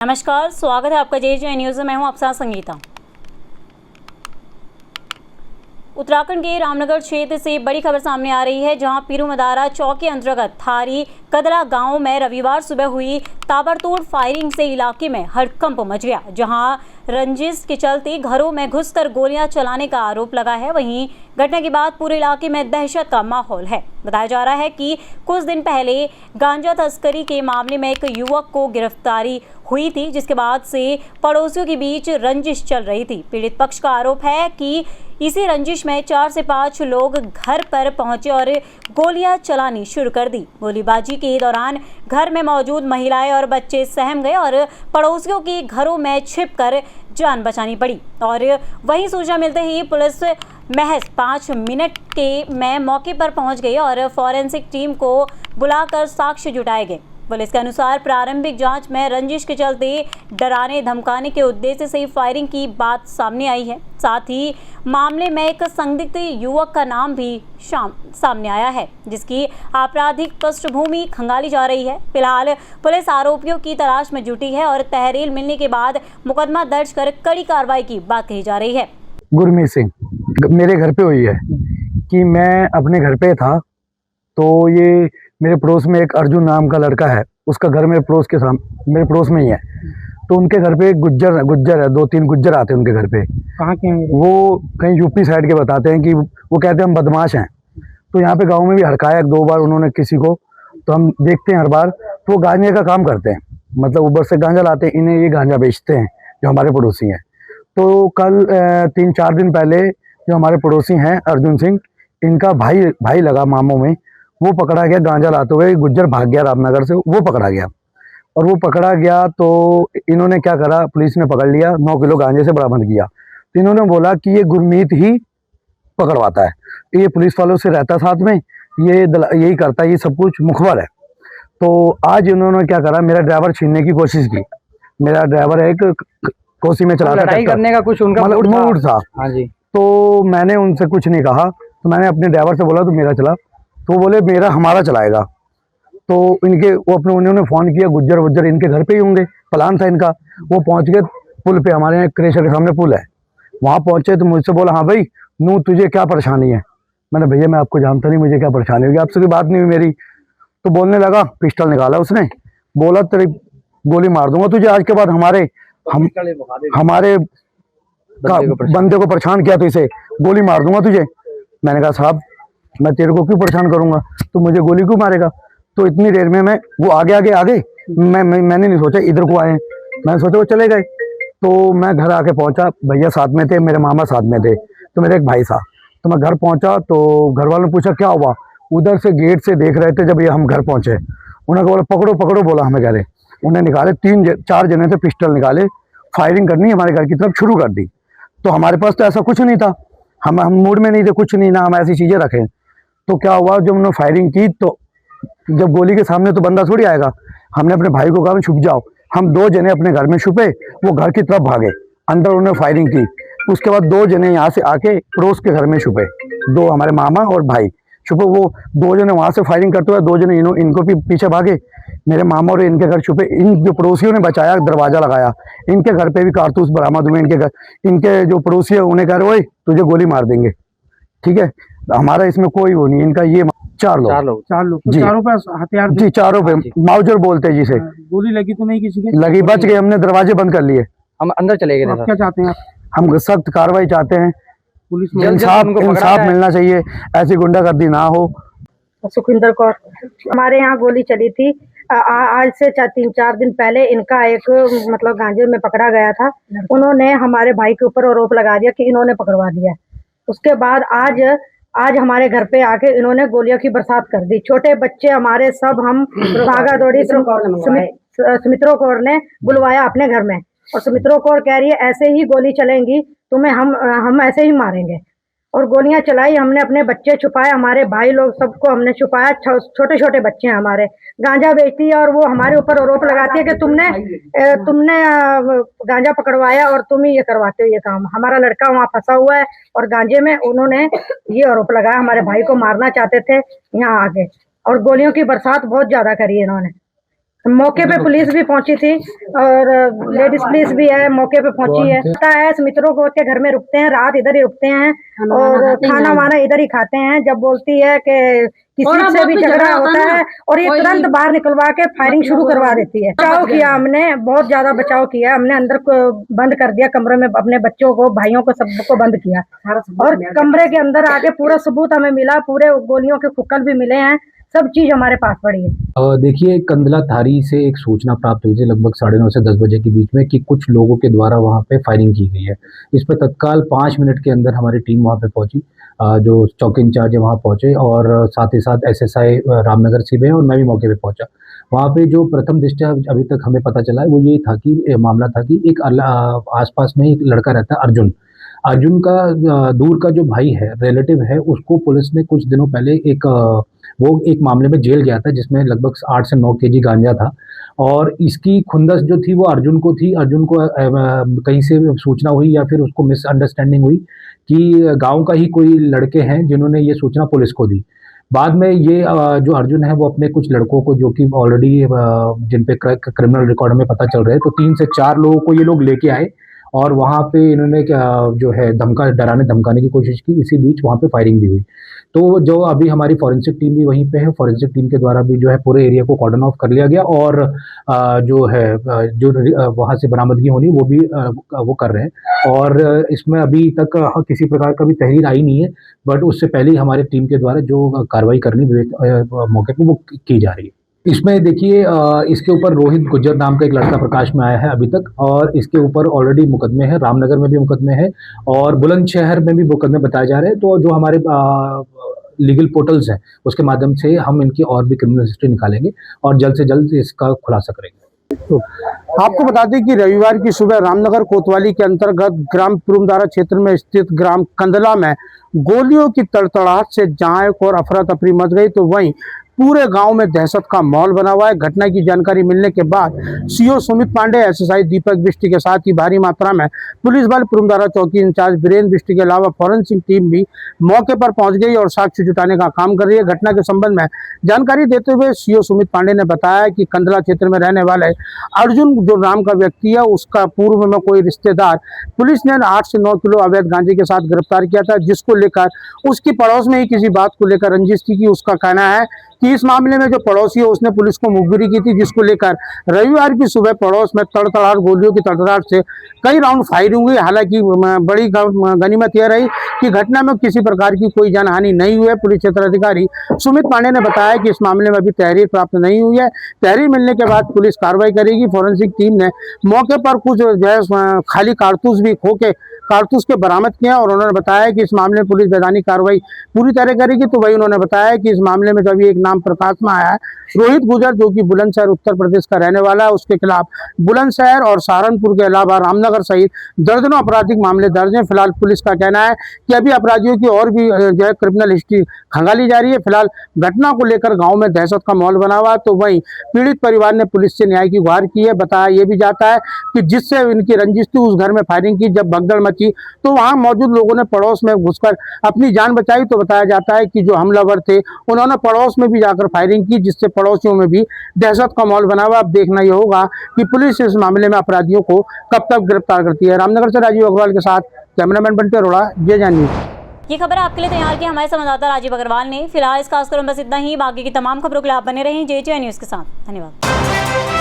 नमस्कार, स्वागत है आपका जे न्यूज़ में। मैं हूं आपके साथ संगीता। उत्तराखंड के रामनगर क्षेत्र से बड़ी खबर सामने आ रही है, जहां पीरूमदारा चौक के अंतर्गत थारी कदला गांव में रविवार सुबह हुई ताबड़तोड़ फायरिंग से इलाके में हड़कंप मच गया। जहां रंजिश के चलते घरों में घुसकर गोलियां चलाने का आरोप लगा है। वहीं घटना के बाद पूरे इलाके में दहशत का माहौल है। बताया जा रहा है कि कुछ दिन पहले गांजा तस्करी के मामले में एक युवक को गिरफ्तारी हुई थी, जिसके बाद से पड़ोसियों के बीच रंजिश चल रही थी। पीड़ित पक्ष का आरोप है कि इसी रंजिश में 4 से 5 लोग घर पर पहुंचे और गोलियां चलानी शुरू कर दी। गोलीबाजी के दौरान घर में मौजूद महिलाएं और बच्चे सहम गए और पड़ोसियों के घरों में छिपकर जान बचानी पड़ी। और वहीं सूचना मिलते ही पुलिस महज 5 मिनट में मौके पर पहुंच गई और फॉरेंसिक टीम को बुलाकर साक्ष्य जुटाए गए। पुलिस के अनुसार प्रारंभिक जांच में रंजिश के चलते डराने धमकाने के उद्देश्य से फायरिंग की बात सामने आई है। साथ ही मामले में एक संदिग्ध युवक का नाम भी सामने आया है, जिसकी आपराधिक पृष्ठभूमि खंगाली जा रही है। फिलहाल पुलिस आरोपियों की तलाश में जुटी है और तहरीर मिलने के बाद मुकदमा दर्ज कर कड़ी कार्रवाई की बात कही जा रही है। गुरमीत सिंह मेरे घर पे हुई है कि मैं अपने घर पे था, तो ये मेरे पड़ोस में एक अर्जुन नाम का लड़का है, उसका घर मेरे पड़ोस में ही है। तो उनके घर पे एक गुज्जर है, 2-3 गुज्जर आते हैं उनके घर पे। कहाँ के हैं वो कहीं यूपी साइड के बताते हैं कि वो कहते हैं हम बदमाश हैं। तो यहाँ पे गांव में भी हड़काया 1-2 बार उन्होंने किसी को, तो हम देखते हैं हर बार। तो वो गांजे का काम करते हैं, मतलब ऊपर से गांजा लाते हैं, इन्हें ये गांजा बेचते हैं जो हमारे पड़ोसी हैं। तो कल 3-4 दिन पहले जो हमारे पड़ोसी हैं अर्जुन सिंह, इनका भाई लगा मामों में, वो पकड़ा गया गांजा लाते हुए। गुज्जर भाग गया रामनगर से, वो पकड़ा गया। और वो पकड़ा गया तो इन्होंने क्या करा, पुलिस ने पकड़ लिया, 9 किलो गांजे से बरामद किया। तो इन्होंने बोला कि ये गुरमीत ही पकड़वाता है, ये पुलिस वालों से रहता साथ में, ये यही करता है, ये सब कुछ मुखबर है। तो आज इन्होंने क्या करा, मेरा ड्राइवर छीनने की कोशिश की। मेरा ड्राइवर है एक कोसी में चलाता, लड़ाई करने का कुछ उनका मतलब मूड था। हाँ जी। तो मैंने उनसे कुछ नहीं कहा, तो मैंने अपने ड्राइवर से बोला तो मेरा चला, तो बोले हमारा चलाएगा। तो उन्होंने फ़ोन किया, गुज्जर इनके घर पे ही होंगे, प्लान था इनका। वो पहुंच गए पुल पे, हमारे यहाँ क्रेशर के सामने पुल है, वहाँ पहुंचे। तो मुझसे बोला, हाँ भाई नू तुझे क्या परेशानी है। मैंने भैया मैं आपको जानता नहीं, मुझे क्या परेशानी होगी, आपसे कोई बात नहीं हुई मेरी। तो बोलने लगा, पिस्टल निकाला उसने, बोला तेरी गोली मार दूंगा तुझे, आज के बाद हमारे बंदे को परेशान किया तो इसे गोली मार दूंगा तुझे। मैंने कहा साहब मैं तेरे को क्यों परेशान करूंगा, तो मुझे गोली क्यों मारेगा। तो इतनी देर में वो आगे मैंने नहीं सोचा इधर को आए, मैंने सोचा वो चले गए। तो मैं घर आके पहुंचा, भैया साथ में थे, मेरे मामा साथ में थे, तो मेरे एक भाई था। तो मैं घर पहुंचा तो घर वालों ने पूछा क्या हुआ, उधर से गेट से देख रहे थे। जब ये हम घर पहुंचे, उन्होंने बोला पकड़ो बोला, हमें कह रहे। उन्हें निकाले 3-4 जने थे, पिस्टल निकाले, फायरिंग करनी हमारे घर की तरफ शुरू कर दी। तो हमारे पास तो ऐसा कुछ नहीं था, हम मूड में नहीं थे, कुछ नहीं, ना हम ऐसी चीज़ें रखें। तो क्या हुआ, जब उन्होंने फायरिंग की तो जब गोली के सामने तो बंदा थोड़ी आएगा। हमने अपने भाई को कहा छुप जाओ, हम 2 जने अपने घर में छुपे, वो घर की तरफ भागे, अंदर उन्होंने फायरिंग की। उसके बाद 2 जने यहाँ से आके पड़ोस के घर में छुपे, 2 हमारे मामा और भाई छुपे। वो 2 जने वहाँ से फायरिंग करते हुए 2 जने इनको भी पीछे भागे, मेरे मामा और इनके घर छुपे। इन जो पड़ोसियों ने बचाया, दरवाजा लगाया, इनके घर पे भी कारतूस बरामद हुए। इनके जो पड़ोसी है उन्हें कह रहे ओए तुझे गोली मार देंगे, ठीक है। हमारा इसमें कोई वो नहीं, इनका ये 4 लोग तो जी, चारों पे हथियार जी, चारों पे माउजर बोलते हैं जिसे। गोली लगी तो नहीं किसी के? लगी, बच गए, हमने दरवाजे बंद कर लिए, हम अंदर चले गए। आप क्या चाहते हैं? हम सख्त कार्रवाई चाहते हैं, पुलिस इंसाफ मिलना चाहिए, ऐसी गुंडागर्दी ना हो। सुखविंदर कौर, हमारे यहाँ गोली चली थी। आज से 3-4 दिन पहले इनका एक मतलब गांजे में पकड़ा गया था। उन्होंने हमारे भाई के ऊपर आरोप लगा दिया कि इन्होंने पकड़वा दिया। उसके बाद आज हमारे घर पे आके इन्होंने गोलियों की बरसात कर दी। छोटे बच्चे हमारे सब, हम भागा दौड़ी, सुमित्रो कौर ने बुलवाया अपने घर में, और सुमित्रो कौर कह रही है ऐसे ही गोली चलेंगी तुम्हें, हम ऐसे ही मारेंगे। और गोलियां चलाई, हमने अपने बच्चे छुपाए, हमारे भाई लोग सबको हमने छुपाया। छोटे छोटे बच्चे हैं हमारे, गांजा बेचती है और वो हमारे ऊपर आरोप लगाती है कि तुमने गांजा पकड़वाया और तुम ही ये करवाते हो ये काम। हमारा लड़का वहाँ फंसा हुआ है और गांजे में उन्होंने ये आरोप लगाया, हमारे भाई को मारना चाहते थे यहाँ आके, और गोलियों की बरसात बहुत ज्यादा करी है इन्होंने। मौके पे पुलिस भी पहुंची थी और लेडीज पुलिस भी है, मौके पे पहुंची है। पता है मित्रों को के घर में रुकते हैं, रात इधर ही रुकते हैं और खाना वाना इधर ही खाते हैं। जब बोलती है कि किसी से भी झगड़ा होता है और ये तुरंत बाहर निकलवा के फायरिंग शुरू करवा देती है। बचाव किया हमने, बहुत ज्यादा बचाव किया हमने। अंदर को बंद कर दिया कमरे में, अपने बच्चों को, भाइयों को, सबको बंद किया और कमरे के अंदर आके पूरा सबूत हमें मिला, पूरे गोलियों के फुक्कल भी मिले हैं, सब चीज हमारे पास पड़ी है। देखिए, कंदला थारी से एक सूचना प्राप्त हुई थी लगभग 9:30 से 10 बजे के बीच में कि कुछ लोगों के द्वारा वहां पे फायरिंग की गई है। इस पर तत्काल 5 मिनट के अंदर हमारी टीम वहां पे पहुंची, जो चौकी इंचार्ज है वहां पहुंचे और साथ ही साथ SSI रामनगर सीबीआई और मैं भी मौके पे पहुंचा। वहाँ पे जो प्रथम दृष्टया अभी तक हमें पता चला है वो ये था कि मामला था कि एक आसपास में एक लड़का रहता है अर्जुन का दूर का जो भाई है, रिलेटिव है, उसको पुलिस ने कुछ दिनों पहले वो एक मामले में जेल गया था जिसमें लगभग 8 से 9 केजी गांजा था और इसकी खुंदस जो थी वो अर्जुन को थी। अर्जुन को कहीं से सूचना हुई या फिर उसको मिसअंडरस्टैंडिंग हुई कि गांव का ही कोई लड़के हैं जिन्होंने ये सूचना पुलिस को दी। बाद में ये जो अर्जुन है वो अपने कुछ लड़कों को, जो कि ऑलरेडी जिन पे क्रिमिनल रिकॉर्ड में पता चल रहे हैं, तो 3 से 4 लोगों को ये लोग लेके आए और वहाँ पे इन्होंने जो है डराने धमकाने की कोशिश की। इसी बीच वहाँ पे फायरिंग भी हुई। तो जो अभी हमारी फॉरेंसिक टीम भी वहीं पे है, फॉरेंसिक टीम के द्वारा भी जो है पूरे एरिया को कॉर्डन ऑफ कर लिया गया और जो है जो वहाँ से बरामदगी होनी वो भी वो कर रहे हैं और इसमें अभी तक किसी प्रकार का भी तहरीर आई नहीं है, बट उससे पहले ही हमारी टीम के द्वारा जो कार्रवाई करनी मौके पर वो की जा रही है। इसमें देखिए, इसके ऊपर रोहित गुज्जर नाम का एक लड़का प्रकाश में आया है अभी तक और इसके ऊपर ऑलरेडी मुकदमे हैं, रामनगर में भी मुकदमे हैं और बुलंदशहर में भी मुकदमे बताए जा रहे हैं। तो जो हमारे लीगल पोर्टल्स हैं उसके माध्यम से हम इनकी और भी क्रिमिनल हिस्ट्री निकालेंगे और जल्द से जल्द इसका खुलासा करेंगे। तो आपको बता दें कि रविवार की सुबह रामनगर कोतवाली के अंतर्गत ग्राम पिरूमदारा क्षेत्र में स्थित ग्राम कंदला में गोलियों की तड़तड़ाहट से जहां एक और अफरा तफरी मच गई, तो वहीं पूरे गांव में दहशत का माहौल बना हुआ है। घटना की जानकारी मिलने के बाद CO सुमित पांडे, SSI दीपक बिष्ट के साथ ही भारी मात्रा में पुलिस बल, पिरूमदारा चौकी इंचार्ज वीरेंद्र बिष्ट के अलावा फॉरेंसिक टीम भी मौके पर पहुंच गई और साक्ष्य जुटाने का काम कर रही है। घटना के संबंध में जानकारी देते हुए CO सुमित पांडे ने बताया कि कंदला क्षेत्र में रहने वाले अर्जुन जो नाम का व्यक्ति है, उसका पूर्व में कोई रिश्तेदार पुलिस ने 8 से 9 किलो अवैध गांजे के साथ गिरफ्तार किया था, जिसको लेकर उसकी पड़ोस में ही किसी बात को लेकर रंजिश थी। कि उसका कहना है कि इस मामले में जो पड़ोसी है उसने पुलिस को मुखबिरी की थी, जिसको लेकर रविवार की सुबह पड़ोस में तड़तड़ाहट, गोलियों की तड़तड़ाहट से कई राउंड फायरिंग हुई। हालांकि बड़ी गनीमत यह रही कि घटना में किसी प्रकार की कोई जानहानि नहीं हुई है। पुलिस क्षेत्र अधिकारी सुमित पांडे ने बताया कि इस मामले में अभी तहरीर प्राप्त नहीं हुई है। तहरीर मिलने के बाद पुलिस कार्रवाई करेगी। फॉरेंसिक टीम ने मौके पर कुछ जो है खाली कारतूस भी खोके कारतूस के बरामद किए और उन्होंने बताया कि इस मामले में पुलिस वैधानिक कार्रवाई पूरी तरह करेगी। तो वही उन्होंने बताया कि इस मामले में जो अभी एक नाम प्रकाश में आया है, रोहित गुजर, जो कि बुलंदशहर उत्तर प्रदेश का रहने वाला है, उसके खिलाफ बुलंदशहर और सहारनपुर के अलावा रामनगर सहित दर्जनों आपराधिक मामले दर्ज हैं। फिलहाल पुलिस का कहना है कि अभी अपराधियों की और भी जो है क्रिमिनल हिस्ट्री खंगाली जा रही है। फिलहाल घटना को लेकर गाँव में दहशत का माहौल बना हुआ है। तो वहीं पीड़ित परिवार ने पुलिस से न्याय की गुहार की है। बताया यह भी जाता है कि जिससे इनकी रंजिश थी, उस घर में फायरिंग की, जब भगदड़ मची तो वहां मौजूद लोगों ने पड़ोस में घुसकर अपनी जान बचाई। तो बताया जाता है कि जो हमलावर थे उन्होंने पड़ोस में भी जाकर फायरिंग की, जिससे पड़ोसियों में भी दहशत का माहौल बना हुआ। अब देखना यह होगा कि पुलिस इस मामले में अपराधियों को कब तक गिरफ्तार करती है। रामनगर से राजीव अग्रवाल के साथ कैमरामैन बंटी अरोड़ा, जय जान न्यूज़। ये खबर आपके लिए तैयार की हमारे संवाददाता राजीव अग्रवाल ने। फिलहाल इस खास खबर में बस इतना ही। बाकी की तमाम खबरों के लिए आप बने रहें JJ न्यूज़ के साथ। धन्यवाद।